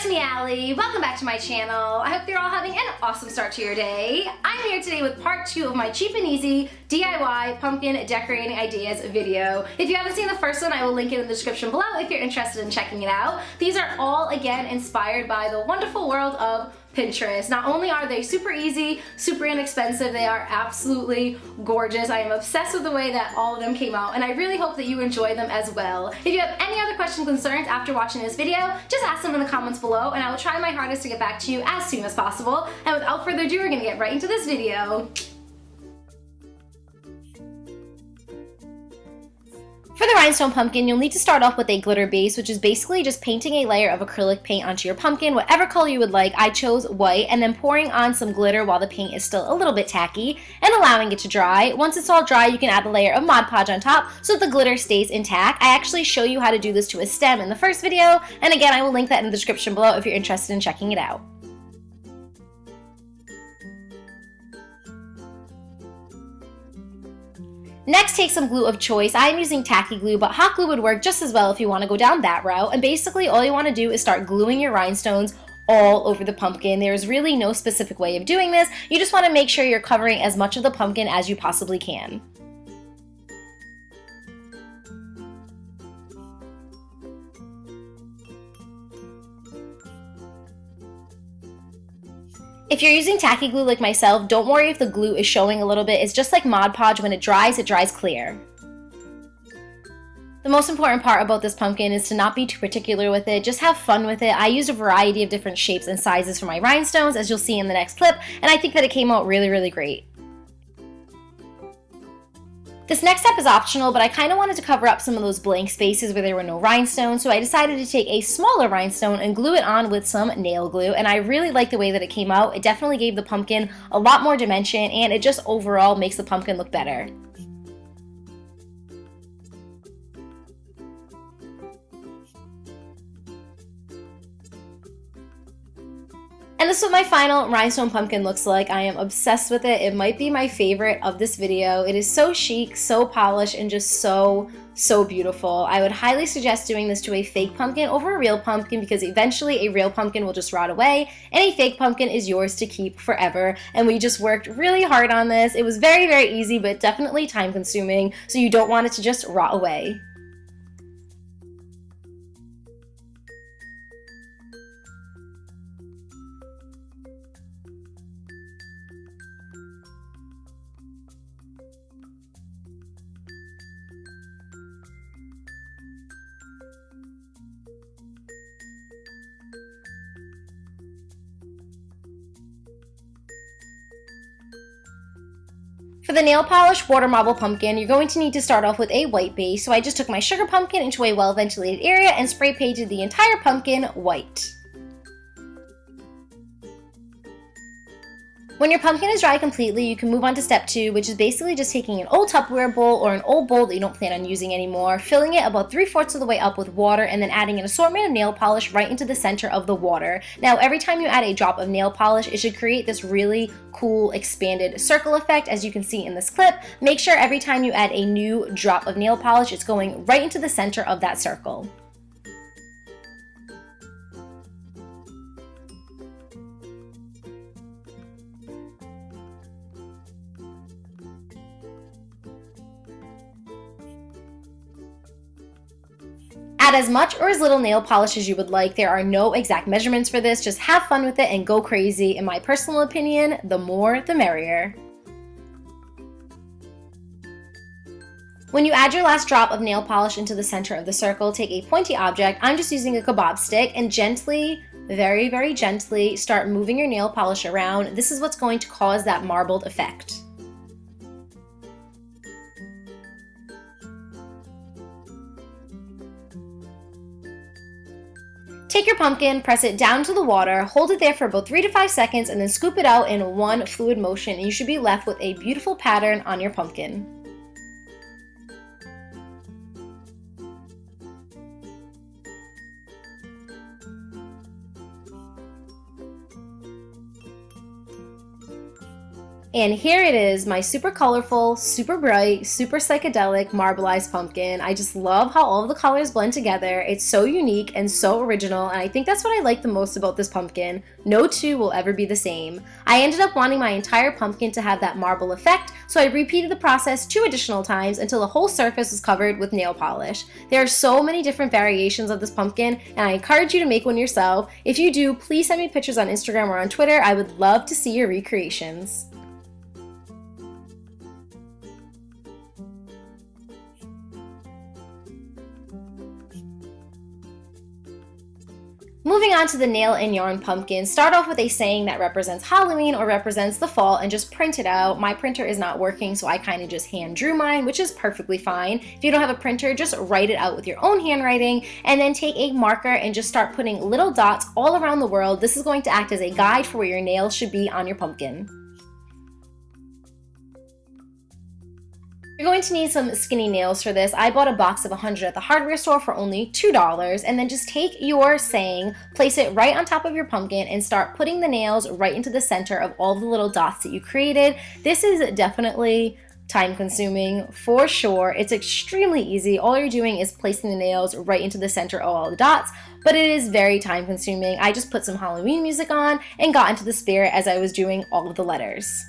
it's me, Allie. Welcome back to my channel. I hope you're all having an awesome start to your day. I'm here today with part 2 of my cheap and easy DIY pumpkin decorating ideas video. If you haven't seen the first one, I will link it in the description below if you're interested in checking it out. These are all, again, inspired by the wonderful world of Pinterest. Not only are they super easy, super inexpensive, they are absolutely gorgeous. I am obsessed with the way that all of them came out, and I really hope that you enjoy them as well. If you have any other questions or concerns after watching this video, just ask them in the comments below, and I will try my hardest to get back to you as soon as possible. And without further ado, we're gonna get right into this video. For the rhinestone pumpkin, you'll need to start off with a glitter base, which is basically just painting a layer of acrylic paint onto your pumpkin, whatever color you would like. I chose white, and then pouring on some glitter while the paint is still a little bit tacky, and allowing it to dry. Once it's all dry, you can add a layer of Mod Podge on top so that the glitter stays intact. I actually show you how to do this to a stem in the first video, and again, I will link that in the description below if you're interested in checking it out. Next, take some glue of choice. I'm using tacky glue, but hot glue would work just as well if you want to go down that route. And basically, all you want to do is start gluing your rhinestones all over the pumpkin. There's really no specific way of doing this. You just want to make sure you're covering as much of the pumpkin as you possibly can. If you're using tacky glue like myself, don't worry if the glue is showing a little bit. It's just like Mod Podge. When it dries clear. The most important part about this pumpkin is to not be too particular with it. Just have fun with it. I used a variety of different shapes and sizes for my rhinestones, as you'll see in the next clip, and I think that it came out really, really great. This next step is optional, but I kind of wanted to cover up some of those blank spaces where there were no rhinestones, so I decided to take a smaller rhinestone and glue it on with some nail glue, and I really like the way that it came out. It definitely gave the pumpkin a lot more dimension, and it just overall makes the pumpkin look better. And this is what my final rhinestone pumpkin looks like. I am obsessed with it. It might be my favorite of this video. It is so chic, so polished, and just so beautiful. I would highly suggest doing this to a fake pumpkin over a real pumpkin because eventually a real pumpkin will just rot away and a fake pumpkin is yours to keep forever. And we just worked really hard on this. It was very, very easy, but definitely time consuming, so you don't want it to just rot away. For the nail polish water marble pumpkin, you're going to need to start off with a white base. So I just took my sugar pumpkin into a well-ventilated area and spray painted the entire pumpkin white. When your pumpkin is dry completely, you can move on to step 2, which is basically just taking an old Tupperware bowl or an old bowl that you don't plan on using anymore, filling it about 3/4 of the way up with water, and then adding an assortment of nail polish right into the center of the water. Now, every time you add a drop of nail polish, it should create this really cool expanded circle effect, as you can see in this clip. Make sure every time you add a new drop of nail polish, it's going right into the center of that circle. Add as much or as little nail polish as you would like. There are no exact measurements for this. Just have fun with it and go crazy. In my personal opinion, the more the merrier. When you add your last drop of nail polish into the center of the circle, take a pointy object. I'm just using a kebab stick and gently, very, very gently start moving your nail polish around. This is what's going to cause that marbled effect. Take your pumpkin, press it down to the water, hold it there for about 3 to 5 seconds, and then scoop it out in one fluid motion, and you should be left with a beautiful pattern on your pumpkin. And here it is, my super colorful, super bright, super psychedelic marbleized pumpkin. I just love how all of the colors blend together. It's so unique and so original, and I think that's what I like the most about this pumpkin. No two will ever be the same. I ended up wanting my entire pumpkin to have that marble effect, so I repeated the process 2 additional times until the whole surface was covered with nail polish. There are so many different variations of this pumpkin, and I encourage you to make one yourself. If you do, please send me pictures on Instagram or on Twitter. I would love to see your recreations. Moving on to the nail and yarn pumpkin, start off with a saying that represents Halloween or represents the fall and just print it out. My printer is not working, so I kind of just hand drew mine, which is perfectly fine. If you don't have a printer, just write it out with your own handwriting and then take a marker and just start putting little dots all around the world. This is going to act as a guide for where your nails should be on your pumpkin. You're going to need some skinny nails for this. I bought a box of 100 at the hardware store for only $2, and then just take your saying, place it right on top of your pumpkin, and start putting the nails right into the center of all the little dots that you created. This is definitely time consuming for sure. It's extremely easy. All you're doing is placing the nails right into the center of all the dots, but it is very time consuming. I just put some Halloween music on and got into the spirit as I was doing all of the letters.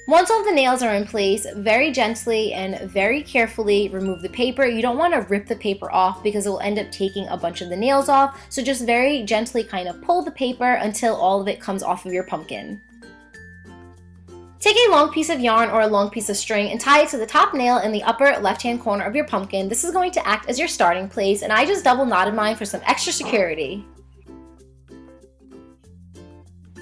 Once all the nails are in place, very gently and very carefully remove the paper. You don't want to rip the paper off because it will end up taking a bunch of the nails off. So just very gently kind of pull the paper until all of it comes off of your pumpkin. Take a long piece of yarn or a long piece of string and tie it to the top nail in the upper left-hand corner of your pumpkin. This is going to act as your starting place, and I just double knotted mine for some extra security.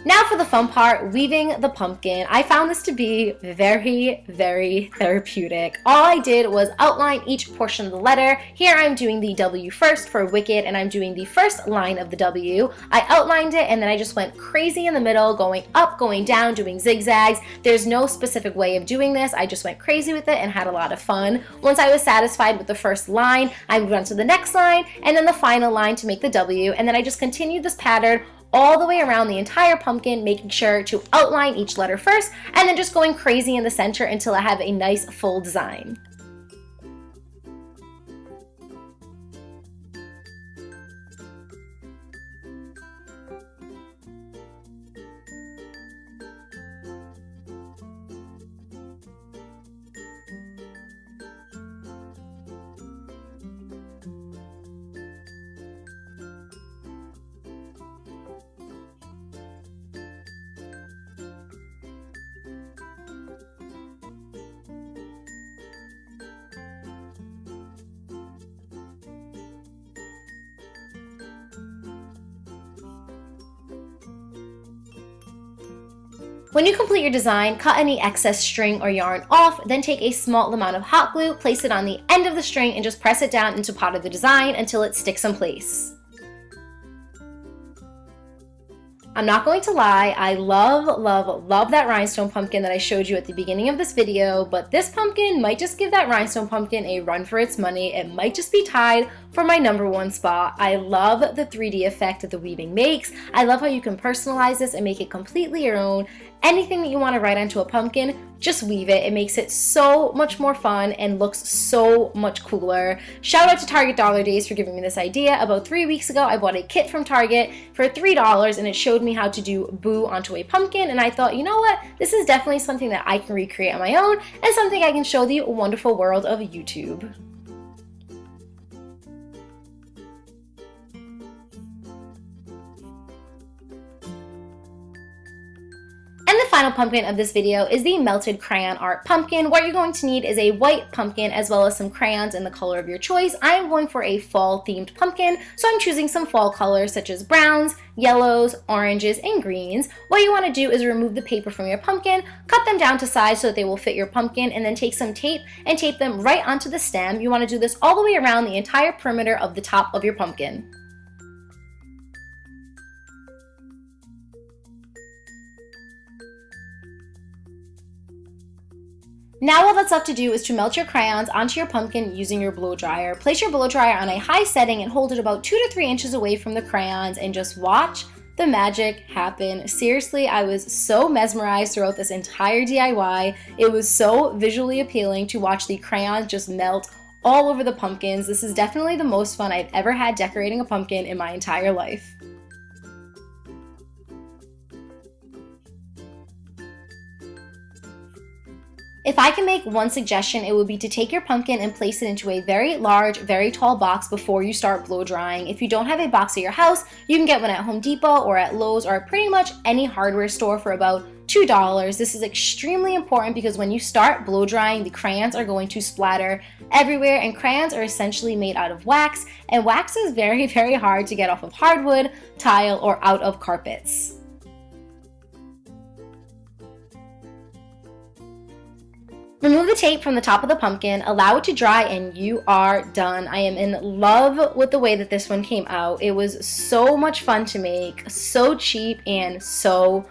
Now for the fun part, weaving the pumpkin. I found this to be very, very therapeutic. All I did was outline each portion of the letter. Here I'm doing the W first for wicked, and I'm doing the first line of the W. I outlined it, and then I just went crazy in the middle, going up, going down, doing zigzags. There's no specific way of doing this. I just went crazy with it and had a lot of fun. Once I was satisfied with the first line, I moved on to the next line, and then the final line to make the W, and then I just continued this pattern all the way around the entire pumpkin, making sure to outline each letter first, and then just going crazy in the center until I have a nice full design. When you complete your design, cut any excess string or yarn off, then take a small amount of hot glue, place it on the end of the string, and just press it down into part of the design until it sticks in place. I'm not going to lie, I love that rhinestone pumpkin that I showed you at the beginning of this video, but this pumpkin might just give that rhinestone pumpkin a run for its money. It might just be tied for my #1 spot. I love the 3D effect that the weaving makes. I love how you can personalize this and make it completely your own. Anything that you want to write onto a pumpkin, just weave it. It makes it so much more fun and looks so much cooler. Shout out to Target Dollar Days for giving me this idea. About 3 weeks ago, I bought a kit from Target for $3, and it showed me how to do boo onto a pumpkin, and I thought, you know what? This is definitely something that I can recreate on my own and something I can show the wonderful world of YouTube. And the final pumpkin of this video is the melted crayon art pumpkin. What you're going to need is a white pumpkin as well as some crayons in the color of your choice. I'm going for a fall themed pumpkin, so I'm choosing some fall colors such as browns, yellows, oranges, and greens. What you want to do is remove the paper from your pumpkin, cut them down to size so that they will fit your pumpkin, and then take some tape and tape them right onto the stem. You want to do this all the way around the entire perimeter of the top of your pumpkin. Now all that's left to do is to melt your crayons onto your pumpkin using your blow dryer. Place your blow dryer on a high setting and hold it about 2 to 3 inches away from the crayons and just watch the magic happen. Seriously, I was so mesmerized throughout this entire DIY. It was so visually appealing to watch the crayons just melt all over the pumpkins. This is definitely the most fun I've ever had decorating a pumpkin in my entire life. If I can make one suggestion, it would be to take your pumpkin and place it into a very large, very tall box before you start blow drying. If you don't have a box at your house, you can get one at Home Depot or at Lowe's or at pretty much any hardware store for about $2. This is extremely important because when you start blow drying, the crayons are going to splatter everywhere, and crayons are essentially made out of wax, and wax is very, very hard to get off of hardwood, tile, or out of carpets. Remove the tape from the top of the pumpkin, allow it to dry, and you are done. I am in love with the way that this one came out. It was so much fun to make, so cheap, and so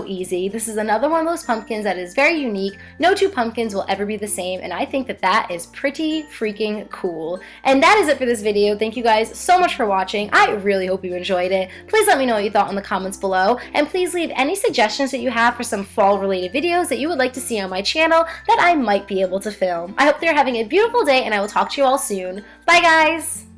easy. This is another one of those pumpkins that is very unique. No two pumpkins will ever be the same, and I think that that is pretty freaking cool. And that is it for this video. Thank you guys so much for watching. I really hope you enjoyed it. Please let me know what you thought in the comments below, and please leave any suggestions that you have for some fall related videos that you would like to see on my channel that I might be able to film. I hope you're having a beautiful day, and I will talk to you all soon. Bye guys!